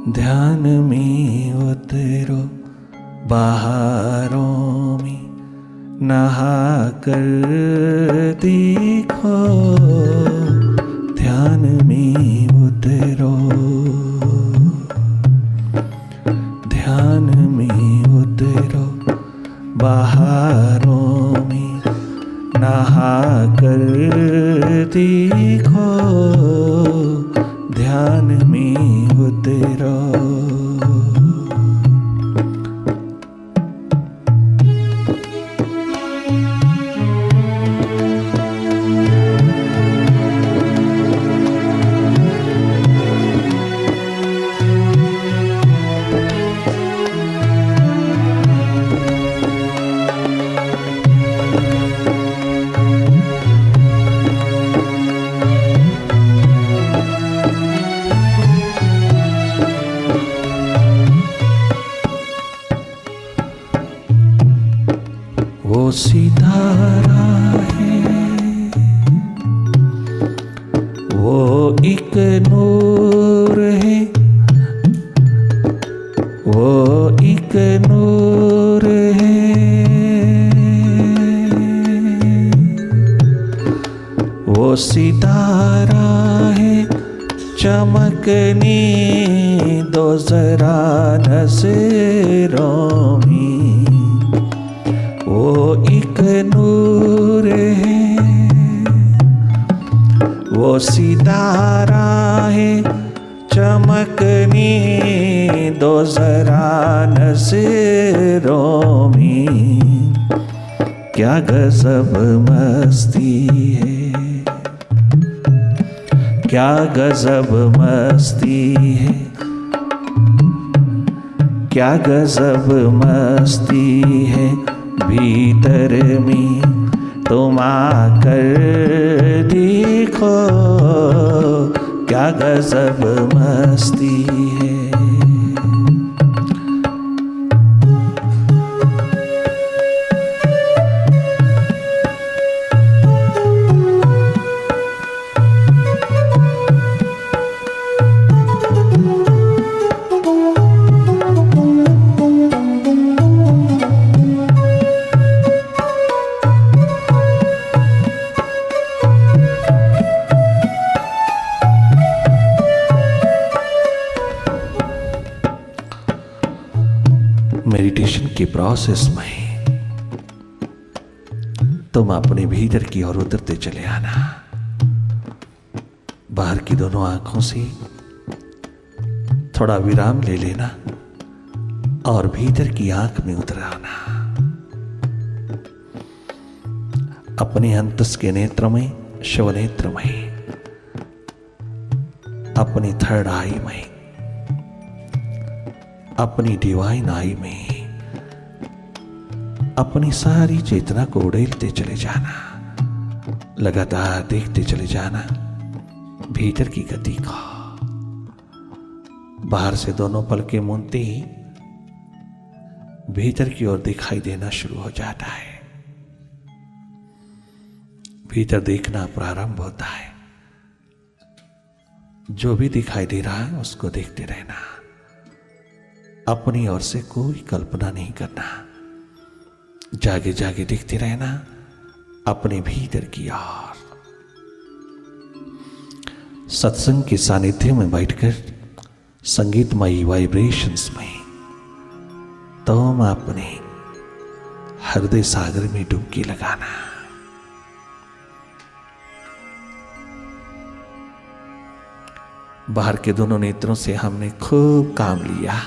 ध्यान में उतरो बहारों में नहा कर देखो, ध्यान में उतरो, ध्यान में उतरो बहारों में नहा कर देखो, ध्यान में उतरो। वो सितारा है, वो एक नूर है, वो एक नूर है, वो सितारा है, चमकने दो जरा नज़रों में, वो एक नूर है, वो सितारा है, चमकने दो जरा नज़रों में, क्या गजब मस्ती है, क्या गजब मस्ती है, क्या गजब मस्ती है, भीतर में तुम आकर देखो, क्या गजब मस्ती है। मेडिटेशन के प्रोसेस में तुम अपने भीतर की ओर उतरते चले आना, बाहर की दोनों आंखों से थोड़ा विराम ले लेना और भीतर की आंख में उतर आना। अपने अंतस के नेत्र में, शिव नेत्र में, अपनी थर्ड आई में, अपनी डिवाइन आई में अपनी सारी चेतना को उड़ेलते चले जाना, लगातार देखते चले जाना भीतर की गति को। बाहर से दोनों पलकें मूंदते ही भीतर की ओर दिखाई देना शुरू हो जाता है, भीतर देखना प्रारंभ होता है। जो भी दिखाई दे रहा है उसको देखते रहना, अपनी ओर से कोई कल्पना नहीं करना, जागे जागे देखते रहना अपने भीतर की ओर। सत्संग के सानिध्य में बैठकर संगीतमयी वाइब्रेशंस में तुम अपने हृदय सागर में डुबकी लगाना। बाहर के दोनों नेत्रों से हमने खूब काम लिया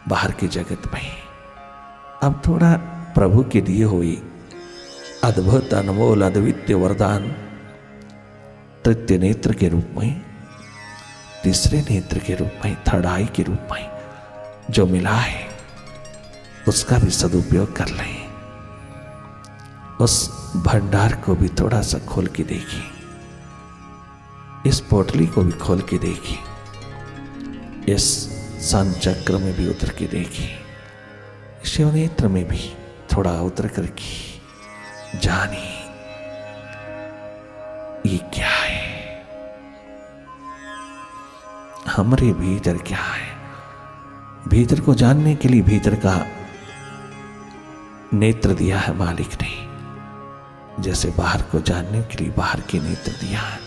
बाहर के जगत में, अब थोड़ा प्रभु के दिए हुए अद्भुत अनमोल अद्वितीय वरदान तृतीय नेत्र के रूप में, तीसरे नेत्र के रूप में, थर्ड आई के रूप में जो मिला है उसका भी सदुपयोग कर लें। उस भंडार को भी थोड़ा सा खोल के देखिए, इस पोटली को भी खोल के देखिए, इस सन चक्र में भी उतर के देखिए, शिव नेत्र में भी थोड़ा उतर करके जानिए ये क्या है, हमारे भीतर क्या है, भीतर को जानने के लिए भीतर का नेत्र दिया है मालिक ने, जैसे बाहर को जानने के लिए बाहर के नेत्र दिया है।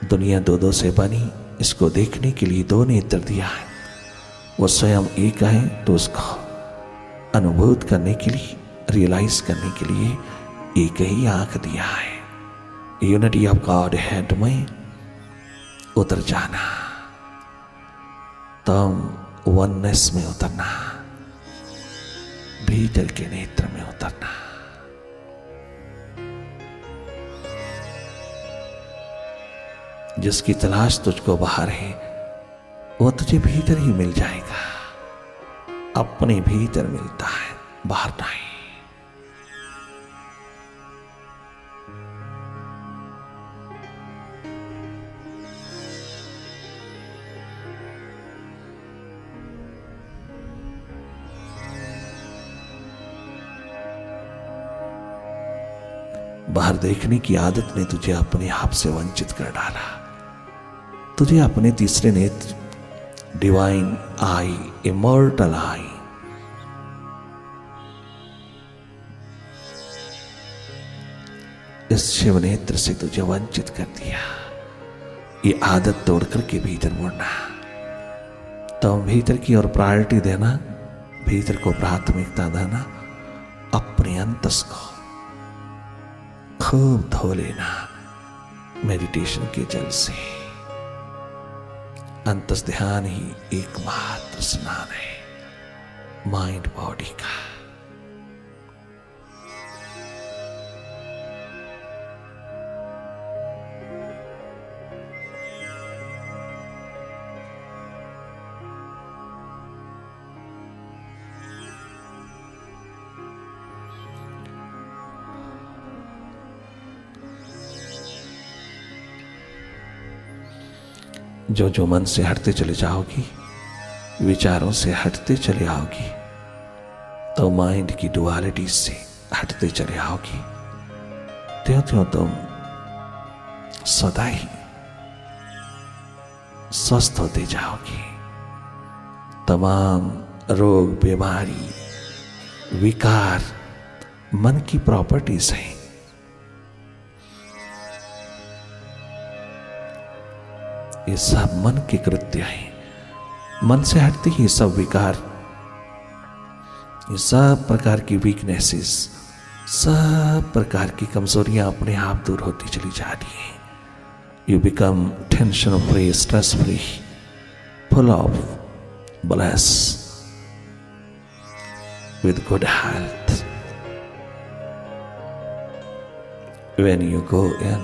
दुनिया दो दो से बनी, इसको देखने के लिए दो नेत्र दिया है। वो स्वयं एक है तो उसको अनुभूत करने के लिए, रियलाइज करने के लिए एक ही आंख दिया है। यूनिटी ऑफ गॉड हेड में उतर जाना, तम वननेस में उतरना, भीतर के नेत्र में उतरना। जिसकी तलाश तुझको बाहर है वो तुझे भीतर ही मिल जाएगा। अपने भीतर मिलता है, बाहर नहीं। बाहर देखने की आदत ने तुझे अपने आप से वंचित कर डाला। तुझे अपने तीसरे नेत्र, डिवाइन आई, इमॉर्टल आई, इस शिव नेत्र से तुझे वंचित कर दिया। ये आदत तोड़कर के भीतर मुड़ना, तो भीतर की ओर प्रायोरिटी देना, भीतर को प्राथमिकता देना, अपने अंतस को खूब धो लेना मेडिटेशन के जल से। अंतस ध्यान ही एकमात्र स्नान है माइंड बॉडी का। जो जो मन से हटते चले जाओगी, विचारों से हटते चले आओगी, तो माइंड की डुअलिटी से हटते चले आओगी, त्यों त्यों तुम सदा ही स्वस्थ होते जाओगे। तमाम रोग, बीमारी, विकार मन की प्रॉपर्टीज हैं। ये सब मन के कृत्य हैं। मन से हटते ही सब विकार, ये सब प्रकार की वीकनेसेस, सब प्रकार की कमजोरियां अपने आप दूर होती चली जा रही हैं। You become tension free, stress free, full of bless with good health. When you go in,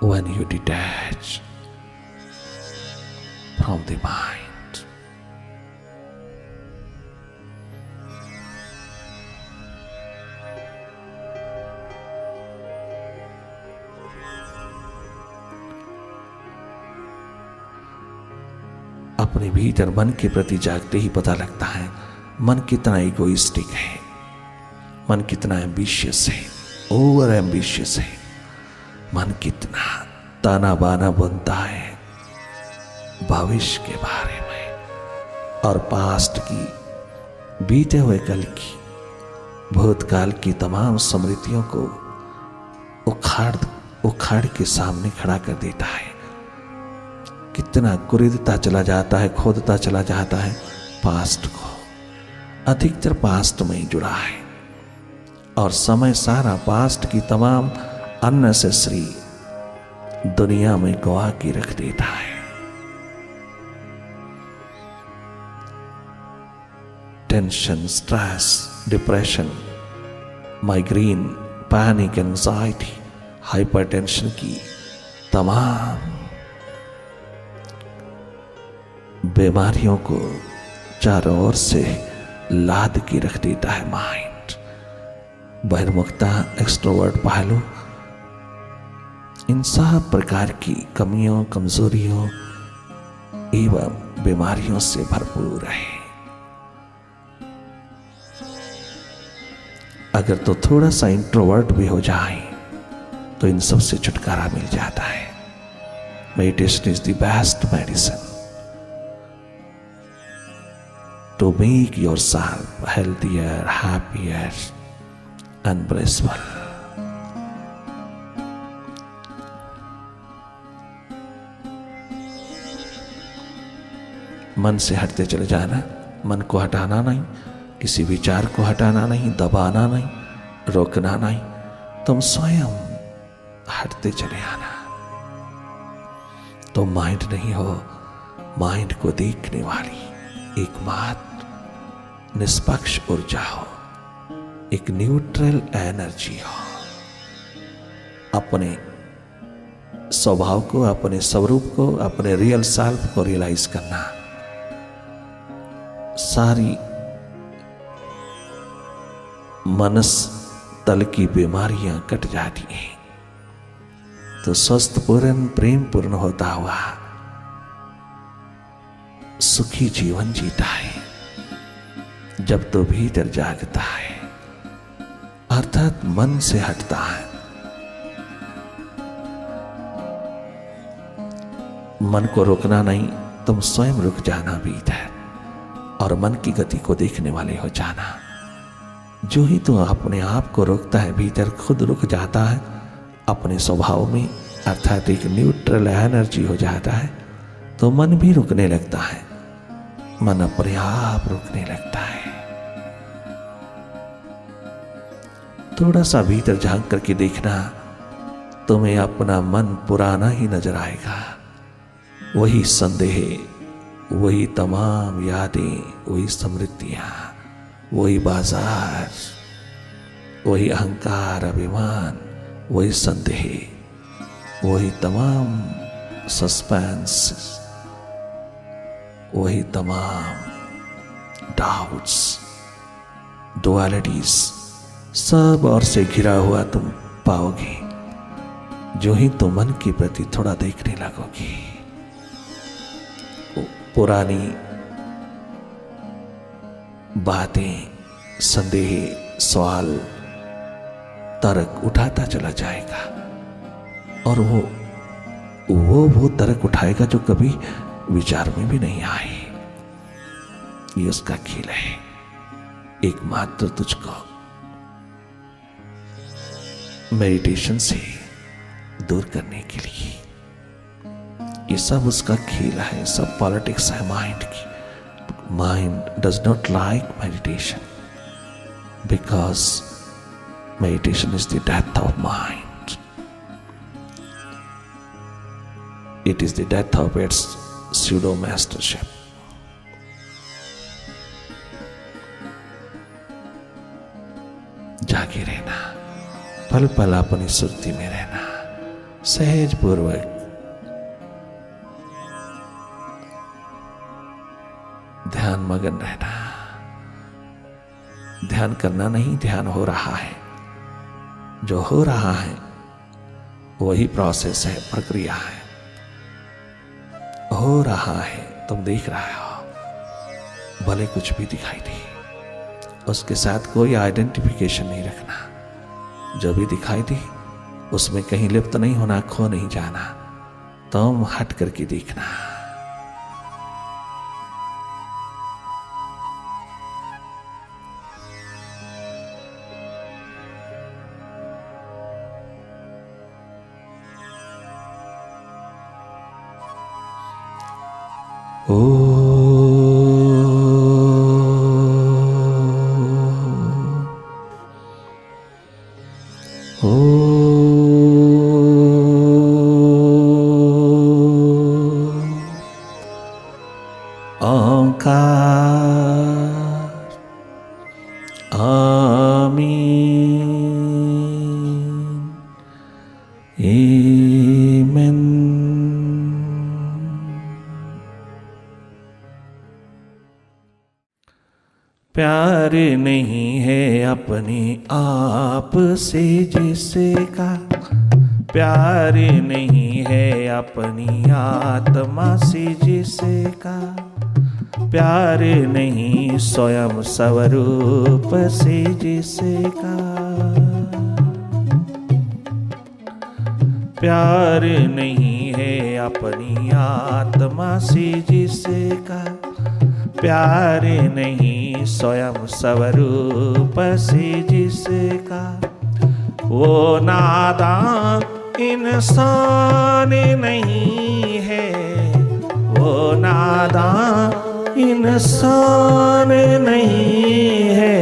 when you detach from the mind, अपने भीतर मन के प्रति जागते ही पता लगता है मन कितना इगोइस्टिक है, मन कितना एम्बिशियस है, ओवर एम्बिशियस है, मन कितना ताना बाना बनता है भविष्य के बारे में और पास्ट की, बीते हुए कल की, भूतकाल की तमाम स्मृतियों को उखाड़ के सामने खड़ा कर देता है। कितना कुरीदता चला जाता है, खोदता चला जाता है पास्ट को। अधिकतर पास्ट में ही जुड़ा है और समय सारा पास्ट की तमाम अननेसेसरी दुनिया में गवा के रख देता है। Tension, stress, depression, migraine, panic, anxiety, hypertension की तमाम बीमारियों को चारों ओर से लाद के रख देता है माइंड। बहिर्मुखता, एक्सट्रोवर्ट पहलू, इन सब प्रकार की कमियों, कमजोरियों एवं बीमारियों से भरपूर है। अगर तो थोड़ा सा इंट्रोवर्ट भी हो जाए तो इन सब से छुटकारा मिल जाता है। Meditation is the best medicine to make yourself healthier, happier and blissful. मन से हटते चले जाना, मन को हटाना नहीं, किसी विचार को हटाना नहीं, दबाना नहीं, रोकना नहीं, तुम स्वयं हटते चले आना। तो माइंड नहीं हो, माइंड को देखने वाली एकमात्र निष्पक्ष ऊर्जा हो, एक न्यूट्रल एनर्जी हो। अपने स्वभाव को, अपने स्वरूप को, अपने रियल सेल्फ को रियलाइज करना। सारी मनस तल की बीमारियां कट जाती हैं, तो स्वस्थ पूर्ण प्रेम पूर्ण होता हुआ सुखी जीवन जीता है। जब तो भीतर जागता है, अर्थात मन से हटता है। मन को रोकना नहीं, तुम स्वयं रुक जाना भीतर और मन की गति को देखने वाले हो जाना। जो ही तो अपने आप को रोकता है, भीतर खुद रुक जाता है अपने स्वभाव में, अर्थात एक न्यूट्रल एनर्जी हो जाता है, तो मन भी रुकने लगता है, मन अपने आप रुकने लगता है। थोड़ा सा भीतर झांक करके देखना, तुम्हें अपना मन पुराना ही नजर आएगा। वही संदेह, वही तमाम यादें, वही स्मृतियां, वही बाजार, वही अहंकार, अभिमान, वही संदेह, वही तमाम सस्पेंस, वही तमाम डाउट्स, डुअलिटीज, सब और से घिरा हुआ तुम पाओगे जो ही तुम मन के प्रति थोड़ा देखने लगोगे। पुरानी बातें, संदेह, सवाल, तर्क उठाता चला जाएगा और वो तर्क उठाएगा जो कभी विचार में भी नहीं आए। ये उसका खेल है, एकमात्र तुझको मेडिटेशन से दूर करने के लिए। ये सब उसका खेल है, सब पॉलिटिक्स है माइंड की। Mind does not like meditation because meditation is the death of mind. It is the death of its pseudo mastership. जागे रहना, पल पल अपनी सुरती में रहना, सहज पूर्वक ध्यान मगन रहना। ध्यान करना नहीं, ध्यान हो रहा है। जो हो रहा है वही प्रोसेस है, प्रक्रिया है। हो रहा है, तुम देख रहे हो, भले कुछ भी दिखाई दे, उसके साथ कोई आइडेंटिफिकेशन नहीं रखना। जो भी दिखाई दे उसमें कहीं लिप्त नहीं होना, खो नहीं जाना, तुम हट करके देखना। प्यार नहीं है अपने आप से जिसका, प्यार नहीं है अपनी आत्मा से जिसका, प्यार नहीं स्वयं स्वरूप से जिसका, प्यार नहीं है अपनी आत्मा से जिसका, प्यार नहीं स्वयं स्वरूप से जिसका, वो नादान इंसान नहीं है, वो नादान इंसान नहीं है।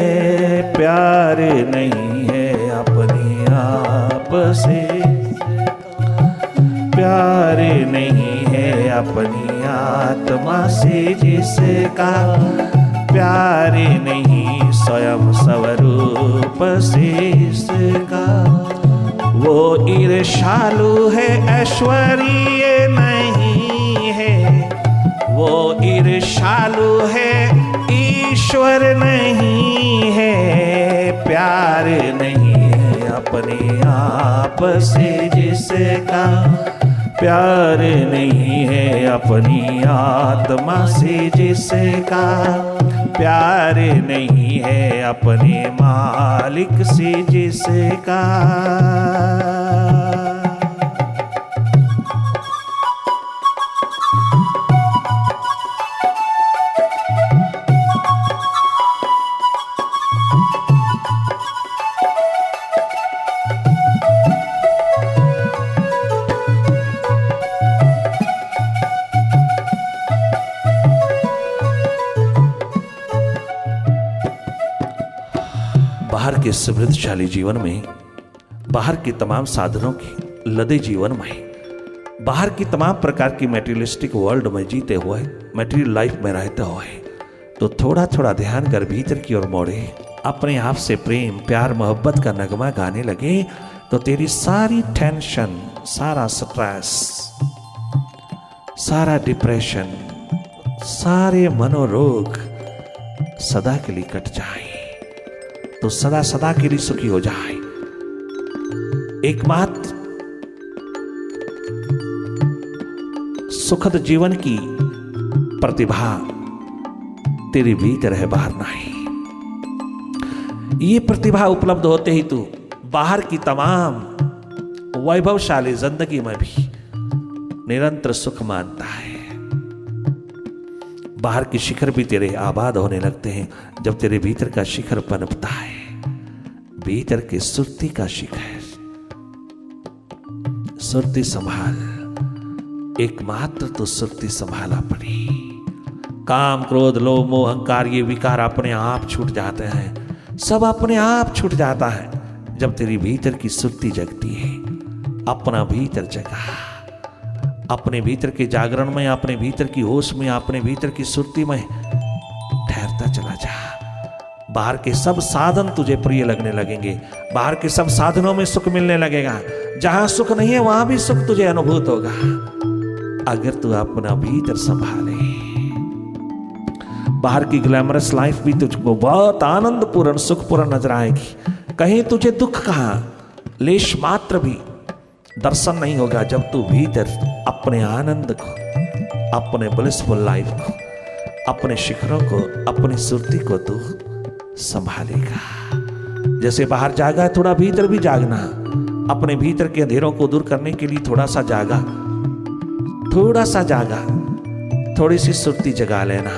प्यार नहीं है अपने आप से, प्यार नहीं है अपनी आत्मा से जिसका, प्यार नहीं स्वयं स्वरूप से इसका, वो ईर्ष्यालु है ऐश्वर्य नहीं है, वो ईर्ष्यालु है ईश्वर नहीं है। प्यार नहीं है अपने आप से जिसका, प्यार नहीं है अपनी आत्मा से जिसका, प्यार नहीं है अपने मालिक से जिसका। बाहर के समृद्धशाली जीवन में, बाहर के तमाम साधनों के लदे जीवन में, बाहर की तमाम प्रकार की मटेरियलिस्टिक वर्ल्ड में जीते हुए, मटेरियल लाइफ में रहते हुए, तो थोड़ा थोड़ा ध्यान कर भीतर की ओर मोड़े, अपने आप से प्रेम प्यार मोहब्बत का नगमा गाने लगे, तो तेरी सारी टेंशन, सारा स्ट्रेस, सारा डिप्रेशन, सारे मनोरोग सदा के लिए कट जाए, तो सदा सदा के लिए सुखी हो जाए। एकमात्र सुखद जीवन की प्रतिभा तेरे भीतर है, बाहर नहीं। ये प्रतिभा उपलब्ध होते ही तू बाहर की तमाम वैभवशाली जिंदगी में भी निरंतर सुख मानता है। बाहर के शिखर भी तेरे आबाद होने लगते हैं जब तेरे भीतर का शिखर पनपता है। भीतर के सुरती का शिखर, सुरती संभाल, एकमात्र तो सुरती संभाला पड़ी। काम क्रोध लोभ मोह अहंकार ये विकार अपने आप छूट जाते हैं, सब अपने आप छूट जाता है जब तेरी भीतर की सुरती जगती है। अपना भीतर जगा, अपने भीतर के जागरण में, अपने भीतर की होश में, अपने भीतर की सुरती में ठहरता चला जा। बाहर के सब साधन तुझे प्रिय लगने लगेंगे, बाहर के सब साधनों में सुख मिलने लगेगा। जहां सुख नहीं है वहां भी सुख तुझे अनुभूत होगा अगर तू अपना भीतर संभाले। बाहर की ग्लैमरस लाइफ भी तुझको बहुत आनंदपूर्ण सुखपूर्ण नजर आएगी। कहीं तुझे दुख कहां लेश मात्र भी दर्शन नहीं होगा जब तू भीतर अपने आनंद को, अपने ब्लिसफुल लाइफ को, अपने शिखरों को, अपनी सुरती को तू संभालेगा। जैसे बाहर जागा है, थोड़ा भीतर भी जागना। अपने भीतर के अंधेरों को दूर करने के लिए थोड़ा सा जागा, थोड़ा सा जागा, थोड़ी सी सुरती जगा लेना।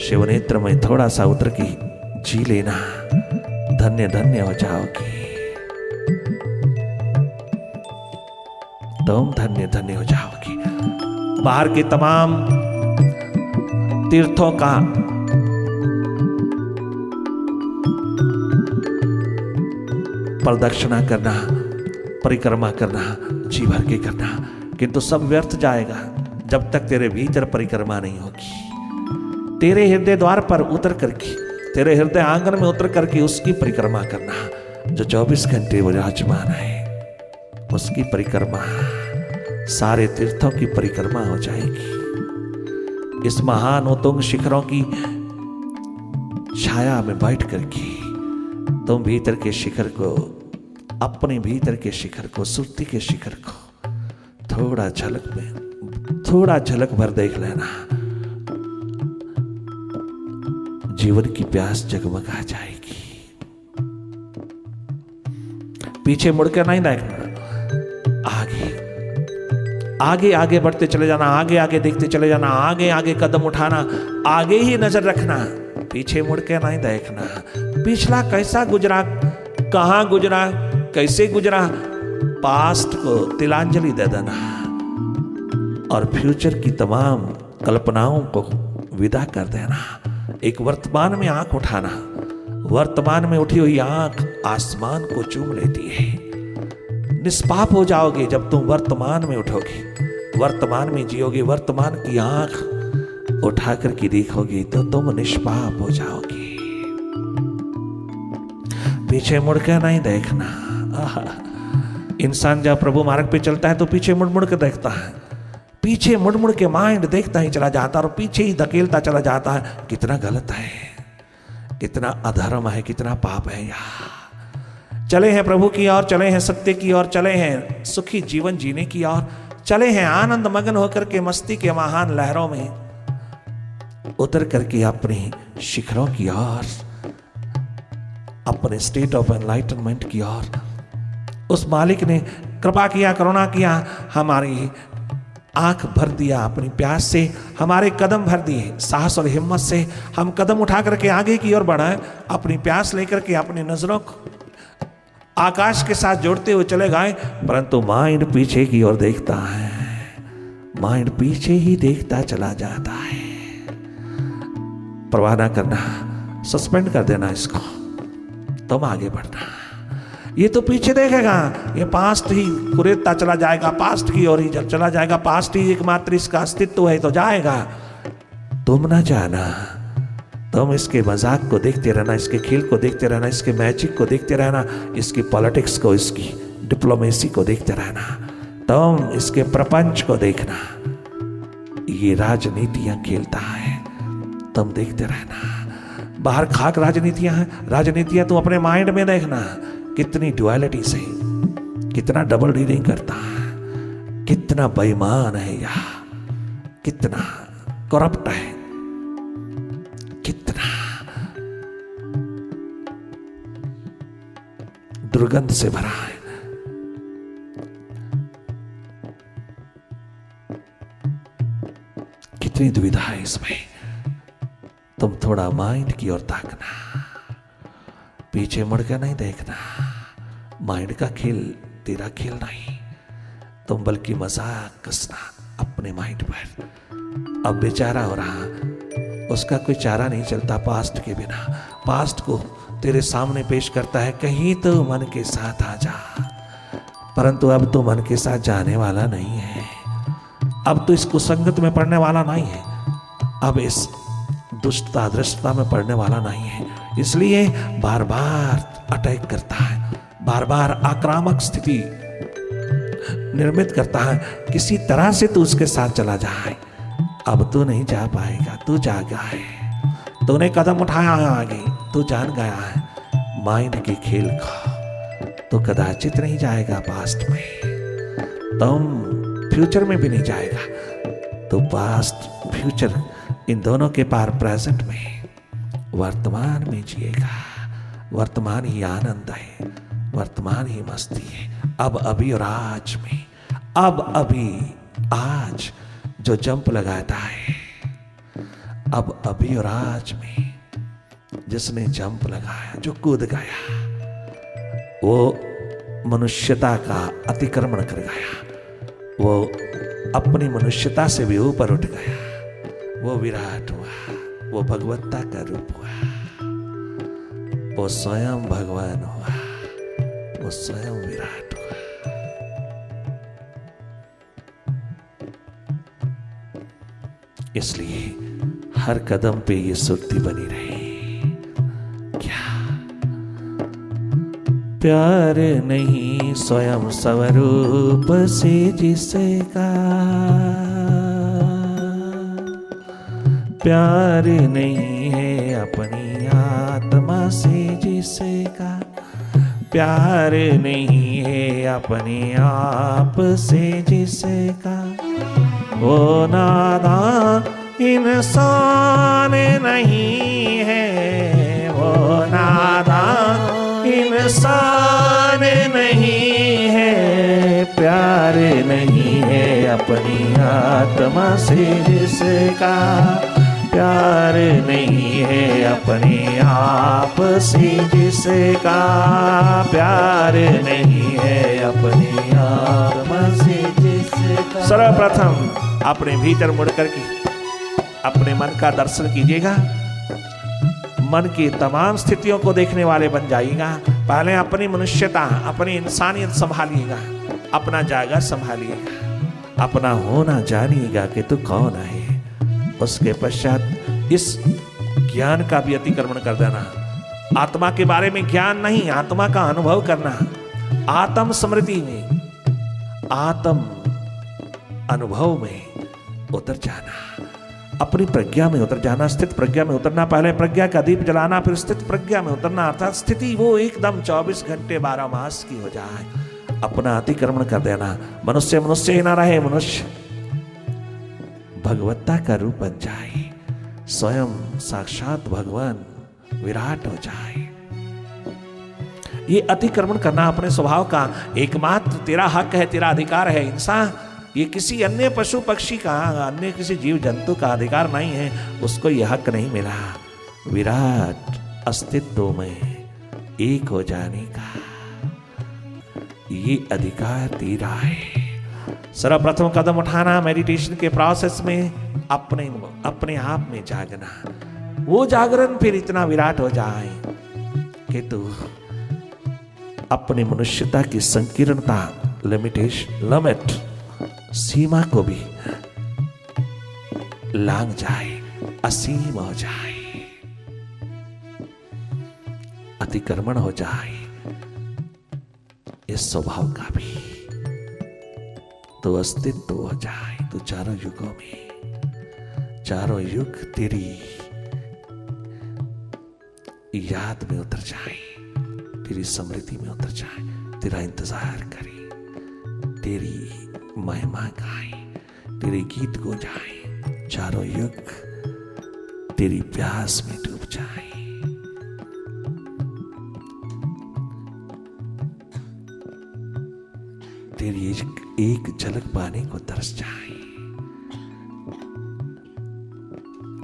शिवनेत्र में थोड़ा सा उतर के जी लेना, धन्य धन्य हो जाओगी, तुम धन्य धन्य हो जाओगी। बाहर के तमाम तीर्थों का प्रदक्षिणा करना, परिक्रमा करना, जी भर के करना, किंतु सब व्यर्थ जाएगा जब तक तेरे भीतर परिक्रमा नहीं होगी। तेरे हृदय द्वार पर उतर करके, तेरे हृदय आंगन में उतर करके उसकी परिक्रमा करना जो 24 घंटे विराजमान है। उसकी परिक्रमा, सारे तीर्थों की परिक्रमा हो जाएगी। इस महान उत्तुंग शिखरों की छाया में बैठ करके तुम भीतर के शिखर को, अपने भीतर के शिखर को, सुरती के शिखर को थोड़ा झलक में, थोड़ा झलक भर देख लेना। जीवन की प्यास जगमगा जाएगी। पीछे मुड़ के नहीं देखना, आगे आगे आगे बढ़ते चले जाना, आगे आगे देखते चले जाना, आगे आगे कदम उठाना, आगे ही नजर रखना, पीछे मुड़ के नहीं देखना। पिछला कैसा गुजरा, कहां गुजरा, कैसे गुजरा, पास्ट को तिलांजलि दे देना और फ्यूचर की तमाम कल्पनाओं को विदा कर देना। एक वर्तमान में आंख उठाना, वर्तमान में उठी हुई आंख आसमान को चूम लेती है। निष्पाप हो जाओगे जब तुम वर्तमान में उठोगे, वर्तमान में जियोगे, वर्तमान की आंख उठा करके देखोगे तो तुम निष्पाप हो जाओगे। पीछे मुड़ के नहीं देखना। इंसान जब प्रभु मार्ग पे चलता है तो पीछे मुड़ मुड़ के देखता है, पीछे मुड़ मुड़ के माइंड देखता ही चला जाता और पीछे ही धकेलता चला जाता है। कितना गलत है, कितना अधर्म है, कितना पाप है। यार चले हैं प्रभु की ओर, चले हैं सत्य की ओर, चले हैं सुखी जीवन जीने की ओर, चले हैं आनंद मगन होकर के मस्ती के महान लहरों में उतर करके अपनी शिखरों की ओर, अपने स्टेट ऑफ एनलाइटनमेंट की ओर। उस मालिक ने कृपा किया, करुणा किया, हमारी आंख भर दिया अपनी प्यास से, हमारे कदम भर दिए साहस और हिम्मत से। हम कदम उठा करके आगे की ओर बढ़े, अपनी प्यास लेकर के अपनी नजरों को आकाश के साथ जोड़ते हुए चले गए, परंतु माइंड पीछे की ओर देखता है, माइंड पीछे ही देखता चला जाता है। परवाह ना करना, सस्पेंड कर देना इसको, तुम आगे बढ़ना। ये तो पीछे देखेगा, ये पास्ट ही कुरेदता चला जाएगा, पास्ट की ओर ही चला जाएगा, पास्ट ही एकमात्र इसका अस्तित्व है तो जाएगा। तुम ना जाना, तुम इसके मजाक को देखते रहना, इसके खेल को देखते रहना, इसके मैजिक को देखते रहना, इसकी पॉलिटिक्स को, इसकी डिप्लोमेसी को देखते रहना, तुम इसके प्रपंच को देखना। ये राजनीतियां खेलता है, तुम देखते रहना। बाहर खाक राजनीतियां हैं, राजनीतियां तुम अपने माइंड में देखना, कितनी ड्युअलिटी से, कितना डबल रीडिंग करता है, कितना बेईमान है या कितना करप्ट है, कितना दुर्गंध से भरा है। कितनी दुविधा है इसमें। तुम थोड़ा माइंड की ओर ताकना, पीछे मुड़ के नहीं देखना। माइंड का खेल तेरा खेल नहीं, तुम बल्कि मजाक कसना अपने माइंड पर। अब बेचारा हो रहा, उसका कोई चारा नहीं चलता पास्ट के बिना। पास्ट को तेरे सामने पेश करता है, कहीं तो मन के साथ आ जा, परंतु अब तो मन के साथ जाने वाला नहीं है। अब तो इस कुसंगत में पड़ने वाला नहीं है, अब इस दुष्टता दृष्टता में पड़ने वाला नहीं है। इसलिए बार बार अटैक करता है, बार बार आक्रामक स्थिति निर्मित करता है। किसी तरह से तू उसके साथ चला जाए, अब तू नहीं जा पाएगा, तू जा गया है, तूने कदम उठाया है आगे, तू जान गया है माइंड के खेल का, तो कदाचित नहीं जाएगा पास्ट में, तुम फ्यूचर में भी नहीं जाएगा। तो पास्ट फ्यूचर इन दोनों के पार प्रेजेंट में, वर्तमान में जिएगा। वर्तमान ही आनंद है, वर्तमान ही मस्ती है। अब अभी और आज में, अब अभी आज जो जंप लगाता है, अब अभी और आज में जिसने जंप लगाया, जो कूद गया, वो मनुष्यता का अतिक्रमण कर गया, वो अपनी मनुष्यता से भी ऊपर उठ गया, वो विराट हुआ, वो भगवत्ता का रूप हुआ, वो स्वयं भगवान हुआ, वो स्वयं विराट हुआ। इसलिए हर कदम पे ये सुर्ती बनी रहे, क्या प्यार नहीं स्वयं स्वरूप से जिसका, प्यार नहीं है अपनी आत्मा से जिसका, प्यार नहीं है अपने आप से जिसका, वो नादान इंसान नहीं है, वो नादान इंसान नहीं प्यार नहीं है अपनी आत्मा से जिसका, प्यार नहीं है अपने आप से जिसका, प्यार नहीं है अपनी आत्मा से जिसका। सर्वप्रथम अपने भीतर मुड़ करके अपने मन का दर्शन कीजिएगा, मन की तमाम स्थितियों को देखने वाले बन जाइएगा। पहले अपनी मनुष्यता, अपनी इंसानियत संभालिएगा, अपना जागर संभालिएगा, अपना होना जानिएगा कि तू कौन है। उसके पश्चात इस ज्ञान का भी अतिक्रमण कर देना। आत्मा के बारे में ज्ञान नहीं, आत्मा का अनुभव करना, आत्म स्मृति में, आत्म अनुभव में उतर जाना, अपनी प्रज्ञा में उतर जाना, स्थित प्रज्ञा में उतरना। पहले प्रज्ञा का दीप जलाना, फिर स्थित प्रज्ञा में उतरना, अर्थात स्थिति वो एकदम 24 घंटे 12 मास की हो जाए। अपना अतिक्रमण कर देना। मनुष्य मनुष्य ही ना रहे, मनुष्य भगवत्ता का रूप बन जाए, स्वयं साक्षात भगवान विराट हो जाए। ये अतिक्रमण करना अपने स्वभाव का एकमात्र तेरा हक है, तेरा अधिकार है। इंसान ये किसी अन्य पशु पक्षी का, अन्य किसी जीव जंतु का अधिकार नहीं है, उसको यह हक नहीं मिला विराट अस्तित्व में एक हो जाने का। ये अधिकार तेरा है। सर्वप्रथम कदम उठाना मेडिटेशन के प्रोसेस में अपने आप में जागना। वो जागरण फिर इतना विराट हो जाए कि तू अपनी मनुष्यता की संकीर्णता, लिमिट, सीमा को भी लांघ जाए, असीम हो जाए, अतिक्रमण हो जाए इस स्वभाव का भी, तो अस्तित्व हो जाए। तो चारों युगों में, चारों युग तेरी याद में उतर जाए, तेरी स्मृति में उतर जाए, तेरा इंतजार करे, तेरी महिमा गाए, तेरे गीत को जाए, चारों युग तेरी प्यास में डूब जाए। तेरी एक झलक पाने को तरस जाए।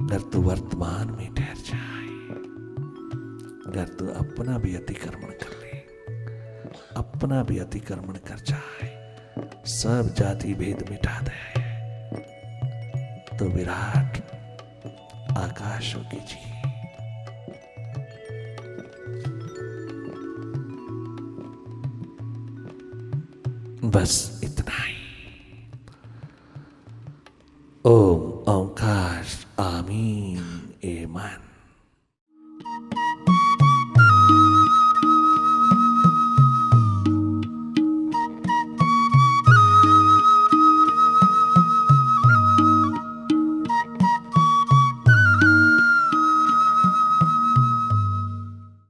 अगर तू वर्तमान में ठहर जाए, अगर तू अपना भी अतिक्रमण कर ले, अपना भी अतिक्रमण कर जाए, सब जाति भेद मिटा दे, तो विराट आकाश होगी जी। बस इतना ही। ओम